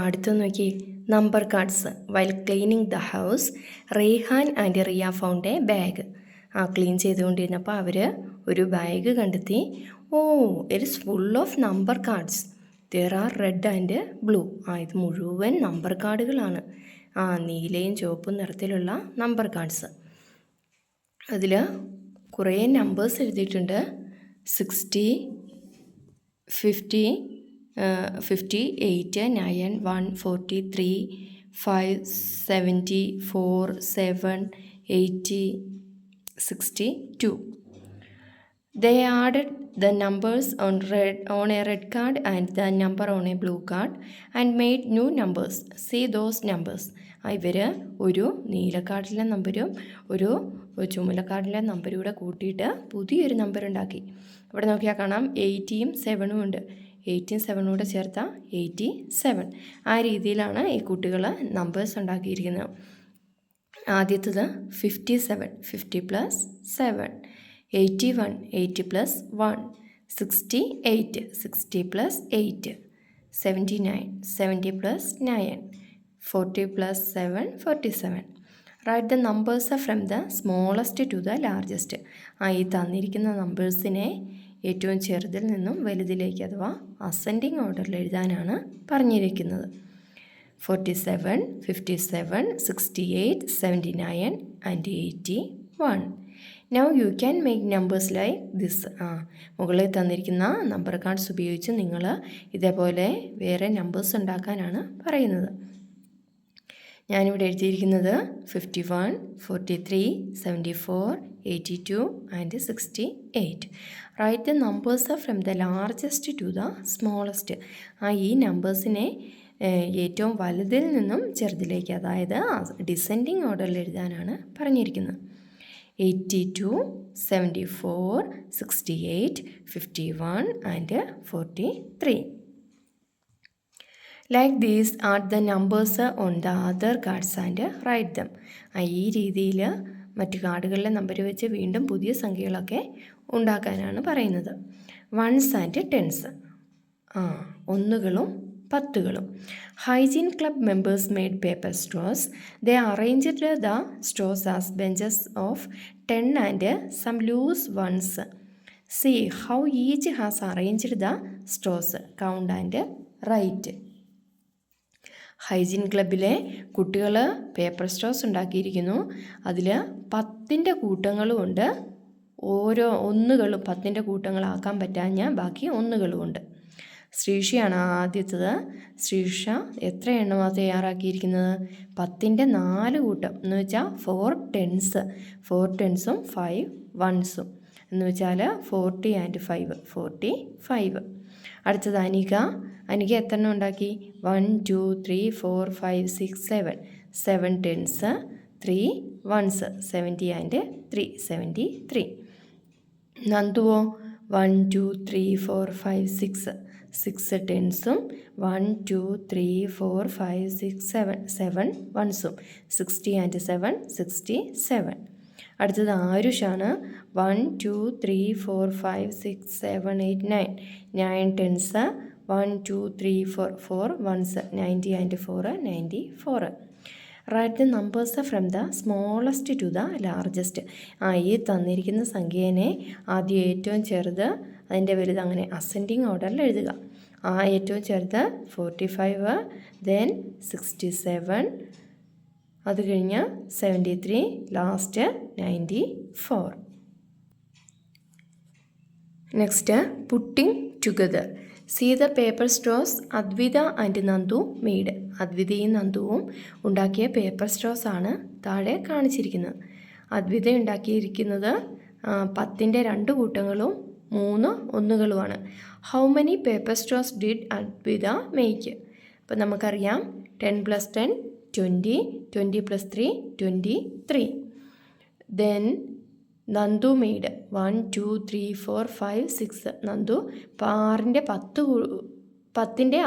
അടുത്ത് നോക്കി. Number cards. While cleaning the house Raihan and Riya found a bag. Clean ചെയ്തുകൊണ്ടിരുന്നപ്പോൾ അവർ ഒരു ബാഗ് കണ്ടെത്തി. It is full of number cards. There are red and blue. ഇത് മുഴുവൻ നമ്പർ കാർഡുകളാണ്. നീലയും ചുവപ്പും നിറത്തിലുള്ള നമ്പർ കാർഡ്സ്. അതിൽ കുറേ നമ്പേഴ്സ് എഴുതിയിട്ടുണ്ട്. 60, 50, 58, 9, 1, 43, 5, 74, 7, 80, 62. They added the numbers on a red card and the number on a blue card and made new numbers. See those numbers. ഇവർ ഒരു നീലക്കാർഡിലെ നമ്പരും ഒരു ചുമലക്കാർഡിലെ നമ്പരും കൂടെ കൂട്ടിയിട്ട് പുതിയൊരു നമ്പർ ഉണ്ടാക്കി. ഇവിടെ നോക്കിയാൽ കാണാം 80യും 7ഉം ഉണ്ട്. 80യും 7ഉം കൂടെ ചേർത്താൽ 87. ആ രീതിയിലാണ് ഈ കുട്ടികൾ നമ്പേഴ്സ് ഉണ്ടാക്കിയിരിക്കുന്നത്. ആദ്യത്തത് 57, 50 + 7. 81, 80 + 1. 68, 60 + 8. 79, 70 + 9. 40 + 7, 47. Write the numbers from the smallest to the largest. ഈ തന്നിരിക്കുന്ന നമ്പേഴ്സിനെ ഏറ്റവും ചെറുതിൽ നിന്നും വലുതിലേക്ക് അഥവാ അസെൻഡിങ് ഓർഡറിൽ എഴുതാനാണ് പറഞ്ഞിരിക്കുന്നത്. 47, 57, 68, 79 and 81. Now you can make numbers like this. മുകളിൽ തന്നിരിക്കുന്ന നമ്പർ കാർഡ്സ് ഉപയോഗിച്ച് നിങ്ങൾ ഇതേപോലെ വേറെ നമ്പേഴ്സ് ഉണ്ടാക്കാനാണ് പറയുന്നത്. ഞാനിവിടെ എഴുതിയിരിക്കുന്നത് 51, 43, 74, 82 and 68. Write the numbers from the largest to the smallest. ഈ നമ്പേഴ്സിനെ ഏറ്റവും വലുതിൽ നിന്നും ചെറുതിലേക്ക്, അതായത് ഡിസെൻഡിങ് ഓർഡറിൽ എഴുതാനാണ് പറഞ്ഞിരിക്കുന്നത്. 82, 74, 68, 51 and 43. Like these are the numbers on the other cards and write them. ഈ രീതിയിൽ മറ്റു കാർഡുകളിലെ നമ്പർ വെച്ച് വീണ്ടും പുതിയ സംഖ്യകളൊക്കെ ഉണ്ടാക്കാനാണ് പറയുന്നത്. 1s and 10s. ഒന്നുകളും പത്തുകളും. Hygiene club members made paper straws. They arranged the straws as bunches of 10 and some loose ones. See how each has arranged the straws. Count and write. Hygiene ക്ലബിലെ കുട്ടികൾ paper Straus ഉണ്ടാക്കിയിരിക്കുന്നു. അതിൽ 10ൻ്റെ കൂട്ടങ്ങളുമുണ്ട്. ഓരോ ഒന്നുകളും 10ൻ്റെ കൂട്ടങ്ങളാക്കാൻ പറ്റാഞ്ഞ ബാക്കി ഒന്നുകളുമുണ്ട്. ശ്രീഷയാണ് ആദ്യത്തത്. ശ്രീഷ എത്ര എണ്ണമാണ് തയ്യാറാക്കിയിരിക്കുന്നത്? 10ൻ്റെ 4 കൂട്ടം എന്ന് വെച്ചാൽ 4 10s. 4 10സും 5 1സും എന്ന് വെച്ചാൽ 40 ആൻഡ് 5 45. അടുത്തത് അനിക. അനിക എത്ര എണ്ണം ഉണ്ടാക്കി? 1 2 3 4 5 6 7. 7 10s, 3 1s. 70 ആൻഡ് 3 73. നന്ദുവോ? 1 2 3 4 5 6. 6 10സും 1 2 3 4 5 6 7. 7 1സും. 60 ആൻഡ് 7 67. അടുത്തത് ആരുഷാണ്. 1 2 3 4 5 6 7 8 9. 9 10s, 1 2 3 4 4 1s. 90 and 4 94. Write the numbers from the smallest to the largest. ഈ തന്നിരിക്കുന്ന സംഖ്യേനെ ആദ്യം ഏറ്റവും ചെറുത് അതിൻ്റെ വലുത് അങ്ങനെ അസെൻഡിങ് ഓർഡറിൽ എഴുതുക. ഏറ്റവും ചെറുത് 45, ദെൻ 67, അത് കഴിഞ്ഞ് 73, last 94. Next putting together. See the paper straws Advita and Nandu made. അദ്വിതയും നന്ദുവും ഉണ്ടാക്കിയ പേപ്പർ സ്ട്രോസ് ആണ് താഴെ കാണിച്ചിരിക്കുന്നത്. അദ്വിത ഉണ്ടാക്കിയിരിക്കുന്നത് 10ൻ്റെ 2 കൂട്ടങ്ങളും 3 ഒന്നുകളുമാണ്. How many paper straws did Advita make? അപ്പോൾ നമുക്കറിയാം 10 + 10 20, 20 + 3 23. Then Nandu made 1 2 3 4 5 6. നന്ദു 6ൻ്റെ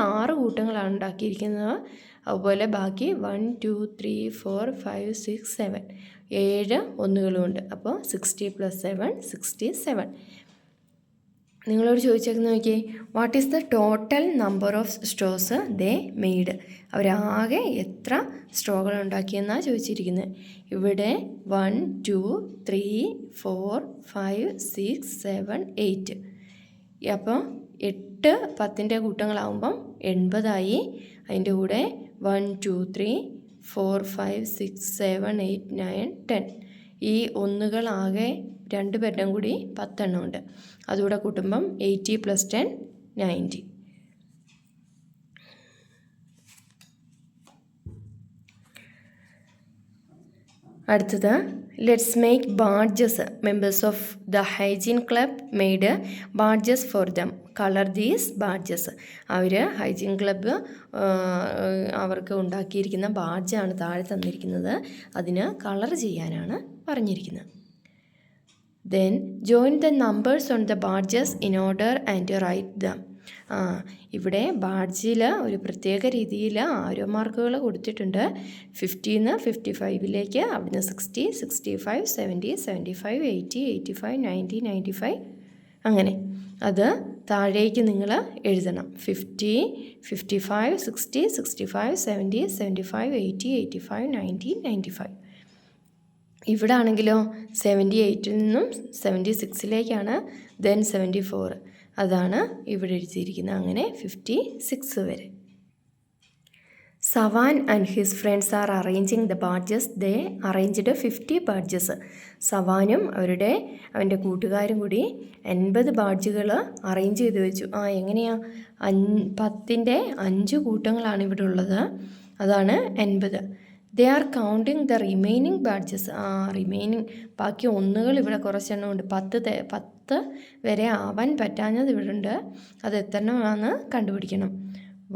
6 കൂട്ടങ്ങളാണ് ഉണ്ടാക്കിയിരിക്കുന്നത്. അതുപോലെ ബാക്കി 1 2 3 4 5 6 7 7 ഒന്നുകളുമുണ്ട്. അപ്പോൾ 60 + 7 67. നിങ്ങളോട് ചോദിച്ചേക്കുന്ന നോക്കിയേ, what is the total number of straws they made? അവരാകെ എത്ര സ്ട്രോകൾ ഉണ്ടാക്കിയെന്നാണ് ചോദിച്ചിരിക്കുന്നത്. ഇവിടെ 1 2 3 4 5 6 7 8. അപ്പോൾ 8 10ൻ്റെ കൂട്ടങ്ങളാവുമ്പം 80ആയി. അതിൻ്റെ കൂടെ 1 2 3 4 5 6 7 8 9 10. ഈ ഒന്നുകളാകെ 2 പേരുടെയും കൂടി 10 എണ്ണം ഉണ്ട്. അതുകൂടെ കൂട്ടുമ്പം 80 + 10 90. അടുത്തത്, let's make badges. Members of the hygiene club made badges for them. Colour these badges. അവർ ഹൈജീൻ ക്ലബ്ബ് അവർക്ക് ഉണ്ടാക്കിയിരിക്കുന്ന ബാഡ്ജാണ് താഴെ തന്നിരിക്കുന്നത്. അതിന് കളർ ചെയ്യാനാണ് പറഞ്ഞിരിക്കുന്നത്. Then join the numbers on the badges in order and write them. ഇവിടെ ബാഡ്ജിൽ ഒരു പ്രത്യേക രീതിയിൽ ആരോ മാർക്കുകൾ കൊടുത്തിട്ടുണ്ട്. 50 55ലേക്ക്, അവിടുന്ന് 60 65 70 75 80 85 90 95 അങ്ങനെ. അത് താഴേക്ക് നിങ്ങൾ എഴുതണം. 50 55 60 65 70 75 80 85 90 95. ഇവിടെ ആണെങ്കിലോ 78ൽ നിന്നും 76ലേക്കാണ്. ദെൻ 74. അതാണ് ഇവിടെ എഴുതിയിരിക്കുന്നത്. അങ്ങനെ 56 വരെ. Savan and his friends are arranging the badges. They arranged 50 badges. സവാനും അവൻ്റെ കൂട്ടുകാരും കൂടി 80 ബാഡ്ജുകൾ അറേഞ്ച് ചെയ്ത് വെച്ചു. എങ്ങനെയാണ്? 10ൻ്റെ 5 കൂട്ടങ്ങളാണ് ഇവിടെ ഉള്ളത്. അതാണ് 80. They are counting the remaining badges. Remaining ബാക്കി ഒന്നുകൾ ഇവിടെ കുറച്ചെണ്ണം ഉണ്ട്. 10 വരെ ആവാൻ പറ്റാഞ്ഞത് ഇവിടെ ഉണ്ട്. അത് എത്ര എണ്ണമാണെന്ന് കണ്ടുപിടിക്കണം.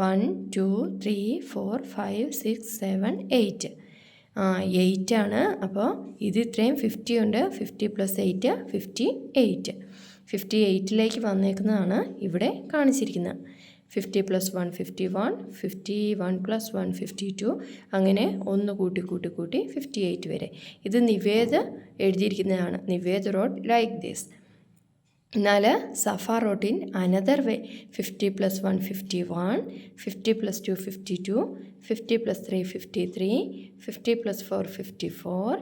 1 2 3 4 5 6 7 8. 8 ആണ്. അപ്പോൾ ഇത് ഇത്രയും 50 ഉണ്ട്. 50 + 8 58. 58ലേക്ക് വന്നേക്കുന്നതാണ് ഇവിടെ കാണിച്ചിരിക്കുന്നത്. 50 + 1 51, 51 + 1 52, അങ്ങനെ ഒന്ന് കൂട്ടി 58 വരെ. ഇത് നിവേദ് എഴുതിയിരിക്കുന്നതാണ്. Nived wrote like this. എന്നാൽ Safa wrote in another way. 50 + 1 51, 50 + 2 52, 50 + 3 53, 50 + 4 54,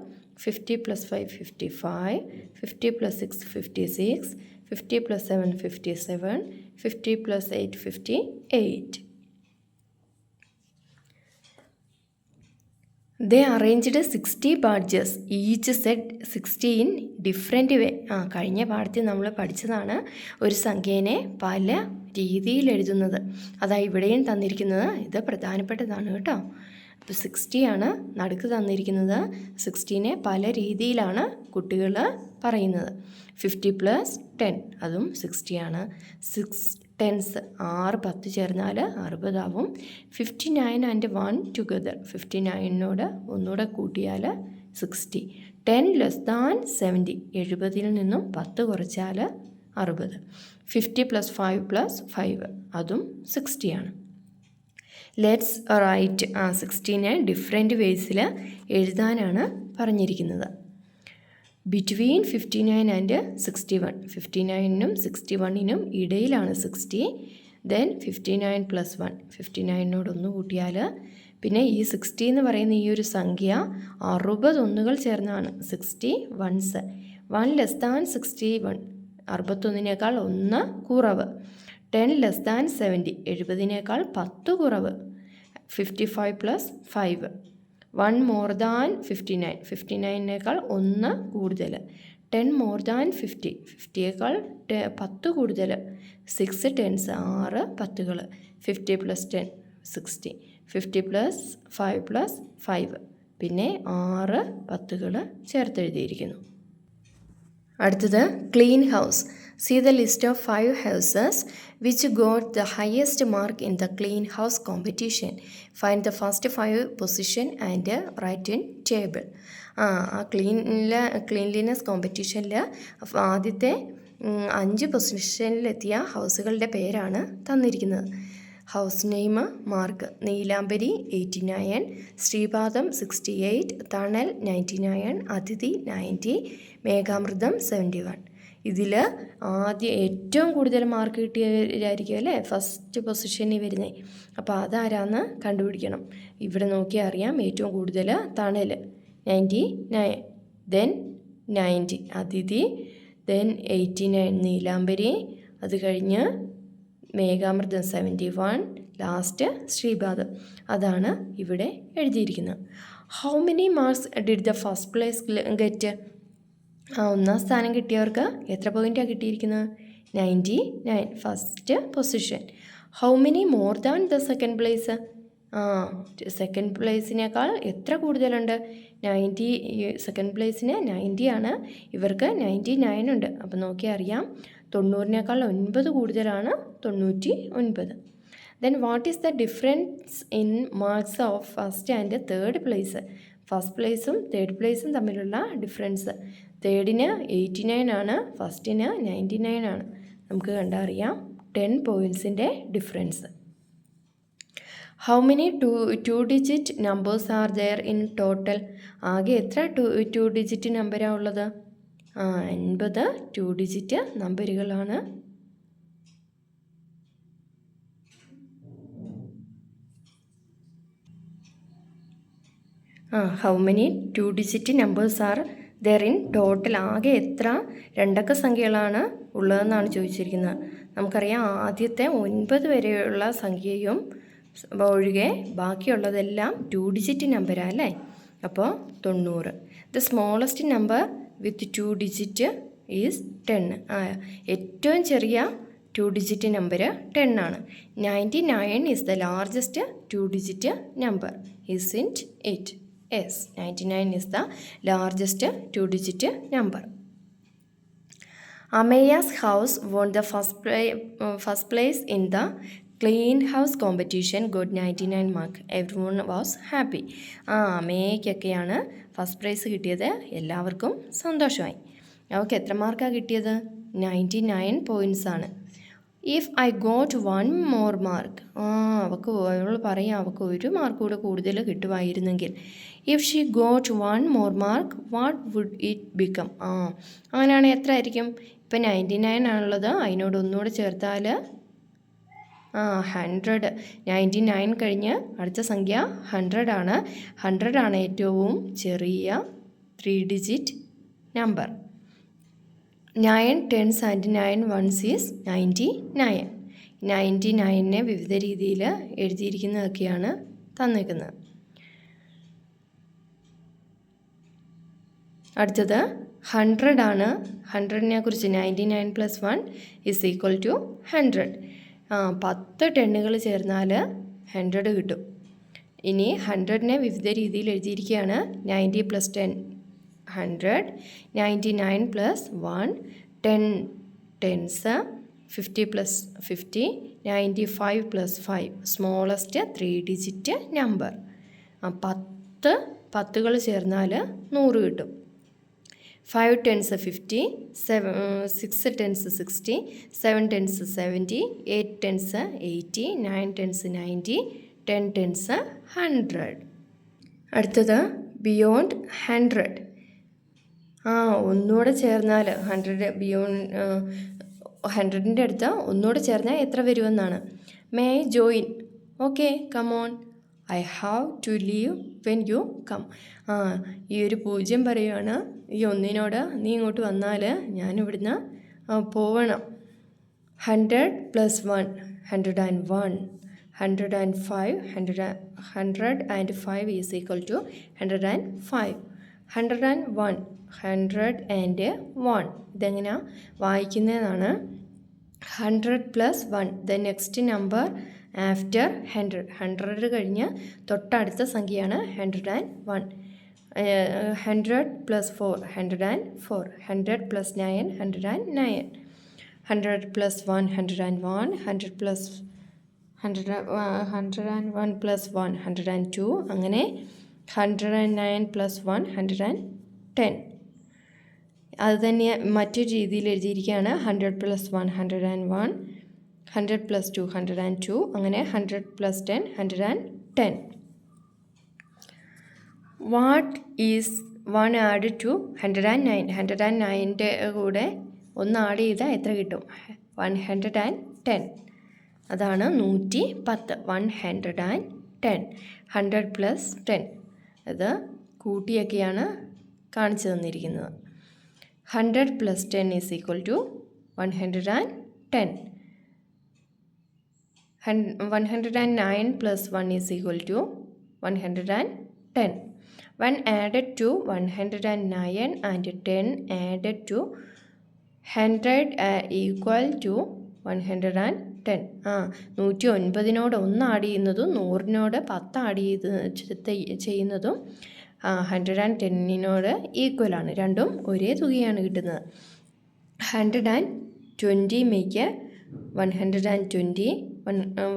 50 + 5 55, 50 + 6 56, 50 + 7 57, 50 + 8 58. They arranged 60 badges. Each set 60 in different way. കഴിഞ്ഞ പാഠത്തിൽ നമ്മൾ പഠിച്ചതാണ് ഒരു സംഖ്യേനെ പല രീതിയിൽ എഴുതുന്നത്. അതാ ഇവിടെയും തന്നിരിക്കുന്നത്. ഇത് പ്രധാനപ്പെട്ടതാണ് കേട്ടോ. അപ്പോൾ 60 ആണ് നടുക്ക് തന്നിരിക്കുന്നത്. 60നെ പല രീതിയിലാണ് കുട്ടികൾ പറയുന്നത്. 50 + 10 അതും 60 ആണ്. 6 10s 6 10 ചേർന്നാൽ 60 ആവും. 59 and 1 ടുഗദർ. 59നോട് ഒന്നുകൂടെ കൂട്ടിയാൽ 60. 10 ലെസ് ദാൻ 70. 70ൽ നിന്നും 10 കുറച്ചാൽ 60. 50 + 5 + 5 അതും 60 ആണ്. ലെറ്റ്സ് റൈറ്റ് 16നെ ഡിഫറെൻറ്റ് വേസിൽ എഴുതാനാണ് പറഞ്ഞിരിക്കുന്നത്. Between 59 and 61. 59നും 61നും ഇടയിലാണ് 60. ദെൻ 59 + 1. 59നോട് ഒന്ന് കൂട്ടിയാൽ പിന്നെ ഈ 60 എന്ന് പറയുന്ന ഈ ഒരു സംഖ്യ 60 ഒന്നുകൾ ചേർന്നാണ്. 60 ones. 1 less than 61. 61നേക്കാൾ 1 കുറവ്. 10 ലെസ് ദാൻ 70. 70നേക്കാൾ 10 കുറവ്. 55 + 5. 1 മോർ ദാൻ 59. 59നേക്കാൾ 1 കൂടുതൽ. 10 മോർ ദാൻ 50. 50യേക്കാൾ 10 കൂടുതൽ. 6 10s 6 10കൾ. 50 + 10 60. 50 + 5 + 5 പിന്നെ 6 10കൾ ചേർത്തെഴുതിയിരിക്കുന്നു. അടുത്തത് clean house. See the list of 5 houses which got the highest mark in the clean house competition. Find the first 5 position and write in table. Cleanliness കോമ്പറ്റീഷനിൽ ആദ്യത്തെ 5 പൊസിഷനിലെത്തിയ ഹൗസുകളുടെ പേരാണ് തന്നിരിക്കുന്നത്. House name mark. Neelambari 89, Sreepadam 68, Thanal 99, അതിഥി 90, മേഘാമൃതം 71. ഇതിൽ ആദ്യം ഏറ്റവും കൂടുതൽ മാർക്ക് കിട്ടിയവരായിരിക്കും അല്ലേ ഫസ്റ്റ് പൊസിഷനിൽ വരുന്നത്. അപ്പോൾ അതാരാന്ന് കണ്ടുപിടിക്കണം. ഇവിടെ നോക്കിയാൽ അറിയാം ഏറ്റവും കൂടുതൽ തണൽ 99, ദെൻ 90 അതിഥി, ദെൻ 89 നീലാംബരി, അത് കഴിഞ്ഞ് മേഘാമൃതം 71, ലാസ്റ്റ് ശ്രീപാദം. അതാണ് ഇവിടെ എഴുതിയിരിക്കുന്നത്. How many marks did the first place get? ഒന്നാം സ്ഥാനം കിട്ടിയവർക്ക് എത്ര പോയിൻ്റാണ് കിട്ടിയിരിക്കുന്നത്? 99, first position. How many more than the second place? Second പ്ലേസിനേക്കാൾ എത്ര കൂടുതലുണ്ട്? 90. സെക്കൻഡ് പ്ലേസിന് 90 ആണ്, ഇവർക്ക് 99 ഉണ്ട്. അപ്പോൾ നോക്കിയാൽ അറിയാം 90-നേക്കാൾ 9 കൂടുതലാണ് 99. Then what is the difference in marks of first and third place? First പ്ലേസും തേർഡ് പ്ലേസും തമ്മിലുള്ള ഡിഫറൻസ്. തേർഡിന് 89 ആണ്, ഫസ്റ്റിന് 99 ആണ്. നമുക്ക് കണ്ടറിയാം 10 പോയിൻറ്റ്സിൻ്റെ difference. How many two digit numbers are there in total? ആകെ എത്ര ടു ഡിജിറ്റ് നമ്പറാണ് ഉള്ളത്? 50 2 ഡിജിറ്റ് നമ്പറുകളാണ്. How many 2 digit numbers are there in total? ആകെ എത്ര രണ്ടക്ക സംഖ്യകളാണ് ഉള്ളതെന്നാണ് ചോദിച്ചിരിക്കുന്നത്. നമുക്കറിയാം ആദ്യത്തെ 9 വരെയുള്ള സംഖ്യയും ഒഴികെ ബാക്കിയുള്ളതെല്ലാം 2 ഡിജിറ്റ് നമ്പറാണ് അല്ലേ? അപ്പോൾ 90. The smallest number with 2 digit is 10. ഏറ്റവും ചെറിയ 2 ഡിജിറ്റ് നമ്പർ 10 ആണ്. 99 is the largest 2 digit number. Isn't it? Yes, 99 is the largest 2 digit number. Ameya's house won the first place in the clean house competition, got 99 mark. Everyone was happy. അമേയ്ക്കൊക്കെയാണ് first prize കിട്ടിയത്. എല്ലാവർക്കും സന്തോഷമായി. അവൾക്ക് എത്ര മാർക്കാണ് കിട്ടിയത്? 99 points ആണ്. If I got 1 more mark, അവൾ പറയാം അവൾക്ക് 1 മാർക്ക് കൂടെ കൂടുതൽ കിട്ടുമായിരുന്നെങ്കിൽ. If she got 1 more mark, what would it become? അങ്ങനെയാണെങ്കിൽ എത്ര ആയിരിക്കും? ഇപ്പം 99 ആണുള്ളത്, അതിനോട് ഒന്നുകൂടെ ചേർത്താൽ 100. 99 കഴിഞ്ഞ് അടുത്ത സംഖ്യ 100 ആണ്. 100 ആണ് ഏറ്റവും ചെറിയ 3 digit number. 9 10s and 9 1s is 99. 99നെ വിവിധ രീതിയിൽ എഴുതിയിരിക്കുന്നതൊക്കെയാണ് തന്നിരിക്കുന്നത്. അടുത്തത് 100 ആണ്. 100നെ കുറിച്ച് 99 + 1 = 100. 10 ടെന്നുകൾ ചേർന്നാൽ 100 കിട്ടും. ഇനി 100നെ വിവിധ രീതിയിൽ എഴുതിയിരിക്കുകയാണ്. 90 + 10 100, 99 + 1 10 tens, 50 + 50, 95 + 5 സ്മോളസ്റ്റ് 3 ഡിജിറ്റ് നമ്പർ. 10 10കൾ ചേർന്നാൽ 100 കിട്ടും. 5 tens 50, 6 tens 60, 7 tens 70, 8 tens 80, 9 tens 90, 10 tens 100. അടുത്തത് ബിയോണ്ട് 100. ഒന്നുകൂടെ ചേർന്നാൽ 100 ബിയോണ്ട് 100ൻ്റെ അടുത്ത് ഒന്നുകൂടെ ചേർന്നാൽ എത്ര വരുമെന്നാണ്. May I join? Okay, come on. I have to leave when you come. ഈ ഒരു 0 പറയുകയാണ്. ഈ 1നോട് നീ ഇങ്ങോട്ട് വന്നാൽ ഞാനിവിടുന്ന് പോവണം. 100 + 1 101, 105 105 is equal to 105. 101 101 ഇതെങ്ങനെയാണ് വായിക്കുന്നതെന്നാണ്. 100 + 1 ദ നെക്സ്റ്റ് നമ്പർ ആഫ്റ്റർ 100. 100 കഴിഞ്ഞ് തൊട്ടടുത്ത സംഖ്യയാണ് 101. 100 + 4 104, 100 + 9 109, 100 + 1 101, 100 + 101 + 1 102, അങ്ങനെ 109 + 1 110. അത് തന്നെ മറ്റൊരു രീതിയിൽ എഴുതിയിരിക്കുകയാണ്. 100 + 1 101, 100 + 2 102, അങ്ങനെ 100 + 10 110. What is 1 add to 109? 109ൻ്റെ കൂടെ 1 ആഡ് ചെയ്താൽ എത്ര കിട്ടും? 110. അതാണ് 110. 110. 100 + 10. അത് കൂട്ടിയൊക്കെയാണ് കാണിച്ചു തന്നിരിക്കുന്നത്. 100 + 10 = 110. 109 + 1 = 110. 1 added to 109 and 10 added to 100 equal to 110. 109 1 add ചെയ്യുന്നതും 100 10 ആഡ് ചെയ്യുന്നതും 110 ഈക്വലാണ്. രണ്ടും ഒരേ തുകയാണ് കിട്ടുന്നത്. 120 make 120.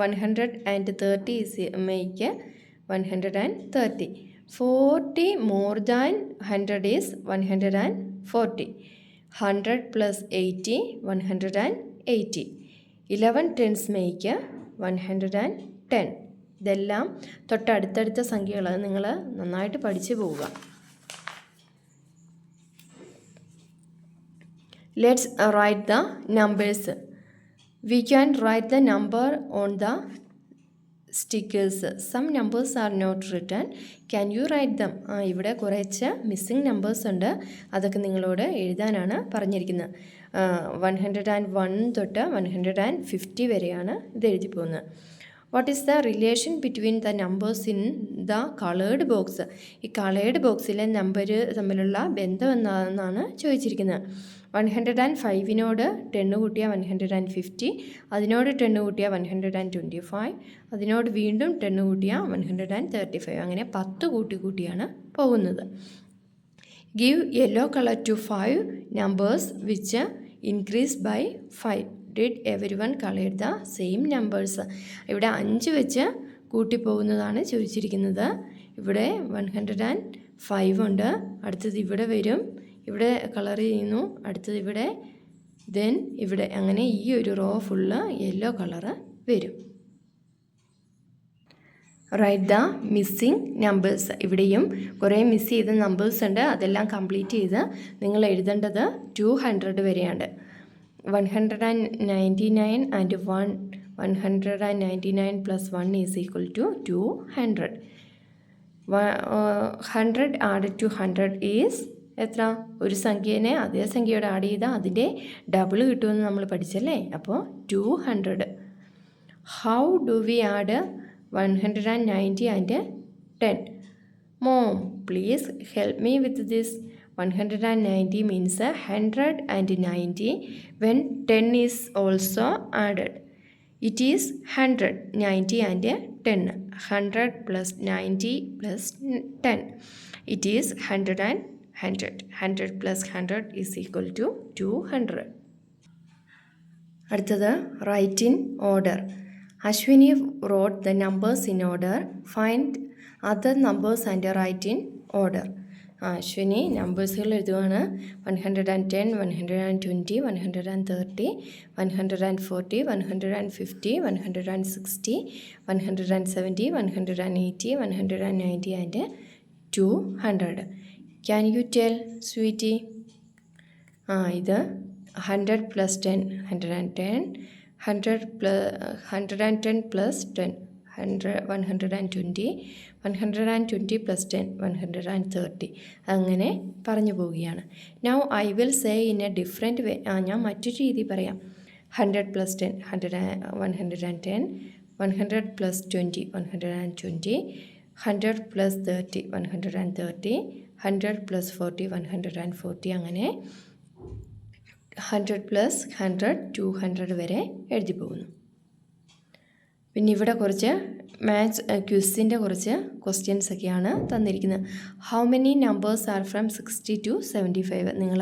130 make 130. 40 more than 100 is 140. 100 + 80 180. 11 tens make 110. ഇതെല്ലാം തൊട്ടടുത്തടുത്ത സംഖ്യകൾ. നിങ്ങൾ നന്നായിട്ട് പഠിച്ചു പോവുക. Let's write the numbers. We can write the number on the stickers. Some numbers are not written. Can you write them? ഇവിടെ കുറച്ച് മിസ്സിംഗ് നമ്പേഴ്സ് ഉണ്ട്. അതൊക്കെ നിങ്ങളോട് എഴുതാനാണ് പറഞ്ഞിരിക്കുന്നത്. 101 തൊട്ട് 150 വരെയാണ് ഇത് എഴുതി പോകുന്നത്. What is the relation between the numbers in the coloured box? ഈ കളേർഡ് ബോക്സിലെ നമ്പർ തമ്മിലുള്ള ബന്ധം എന്താണെന്നാണ് ചോദിച്ചിരിക്കുന്നത്. 105നോട് 10 കൂട്ടിയാൽ 150, അതിനോട് 10 കൂട്ടിയാൽ 125, അതിനോട് വീണ്ടും 10 കൂട്ടിയാൽ 135. അങ്ങനെ 10 കൂട്ടിയാണ് പോകുന്നത്. Give yellow colour to 5 numbers which increase by 5. Did everyone colour the same numbers? ഇവിടെ 5 വെച്ച് കൂട്ടിപ്പോകുന്നതാണ് ചോദിച്ചിരിക്കുന്നത്. ഇവിടെ 105 ഉണ്ട്. അടുത്തത് ഇവിടെ വരും, ഇവിടെ കളർ ചെയ്യുന്നു, അടുത്തത് ഇവിടെ, ദെൻ ഇവിടെ. അങ്ങനെ ഈ ഒരു റോ ഫുള്ള് യെല്ലോ കളറ് വരും. Write the missing numbers. ഇവിടെയും കുറേ മിസ് ചെയ്ത നമ്പേഴ്സ് ഉണ്ട്. അതെല്ലാം കംപ്ലീറ്റ് ചെയ്ത് നിങ്ങൾ എഴുതേണ്ടത് 200 വരെയാണ്. 199 and 199 + 1 = 200. 100 added to 100 is എത്ര? ഒരു സംഖ്യേനെ അതേ സംഖ്യയോട് ആഡ് ചെയ്താൽ അതിൻ്റെ ഡബിൾ കിട്ടുമെന്ന് നമ്മൾ പഠിച്ചല്ലേ? അപ്പോൾ 200. How do we add 190 and 10? Mom, please help me with this. 190 means 190 when 10 is also added. It is 100, 90 and 10. 100 + 90 + 10. It is 100 and 100. 100 + 100 = 200. അടുത്തത് write in order. Ashwini wrote the numbers in order. Find other numbers and write in order. Ashwini നമ്പേഴ്സുകൾ എഴുതുവാണ്. 110, 120, 130, 140, 150, 160, 170, 180, 190 and 200. Can you tell, sweetie? ഇത് 100 + 10 110, 110 + 10 120, 120 + 10 130. അങ്ങനെ പറഞ്ഞു പോവുകയാണ്. Now I will say in A different വേ. ഞാൻ മറ്റൊരു രീതി പറയാം. 100 + 10 110, 100 + 20 120, 100 + 30 130, 100 + 40 140. അങ്ങനെ 100 + 100 200 വരെ എഴുതി പോകുന്നു. പിന്നെ ഇവിടെ കുറച്ച് മാത്സ് ക്വിസിൻ്റെ കുറച്ച് ക്വസ്റ്റ്യൻസ് ഒക്കെയാണ് തന്നിരിക്കുന്നത്. How many numbers are from 60 to 75? നിങ്ങൾ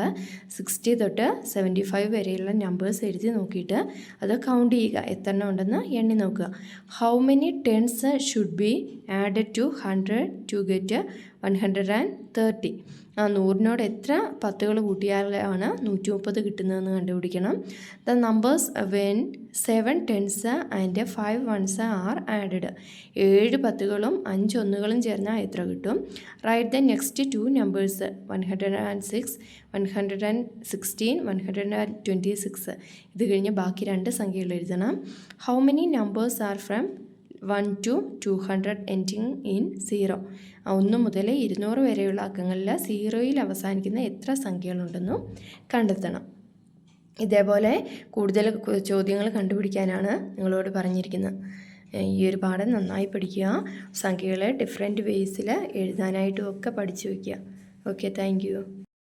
60 തൊട്ട് 75 വരെയുള്ള നമ്പേഴ്സ് എഴുതി നോക്കിയിട്ട് അത് കൗണ്ട് ചെയ്യുക, എത്ര എണ്ണം ഉണ്ടെന്ന് എണ്ണി നോക്കുക. How many tens should be added to 100 to get 130. 100നോട് എത്ര 10കൾ കൂട്ടിയാലാണ് 130 കിട്ടുന്നതെന്ന് കണ്ടുപിടിക്കണം. The numbers when 7 10s and 5 1s are added. 7 10കളും 5 1കളും ചേർന്നാൽ എത്ര കിട്ടും? Write the next 2 numbers 106, 116, 126. ഇത് കഴിഞ്ഞ് ബാക്കി 2 സംഖ്യകൾ എഴുതണം. How many numbers are from 1 to 200 ending in 0? 1 മുതൽ 200 വരെയുള്ള അക്കങ്ങളിൽ 0യിൽ അവസാനിക്കുന്ന എത്ര സംഖ്യകളുണ്ടെന്നും കണ്ടെത്തണം. ഇതേപോലെ കൂടുതൽ ചോദ്യങ്ങൾ കണ്ടുപിടിക്കാനാണ് നിങ്ങളോട് പറഞ്ഞിരിക്കുന്നത്. ഈ ഒരു പാഠം നന്നായി പഠിക്കുക. സംഖ്യകളെ ഡിഫറെൻറ്റ് വേസിൽ എഴുതാനായിട്ടും ഒക്കെ പഠിച്ചു വയ്ക്കുക. Okay, thank you.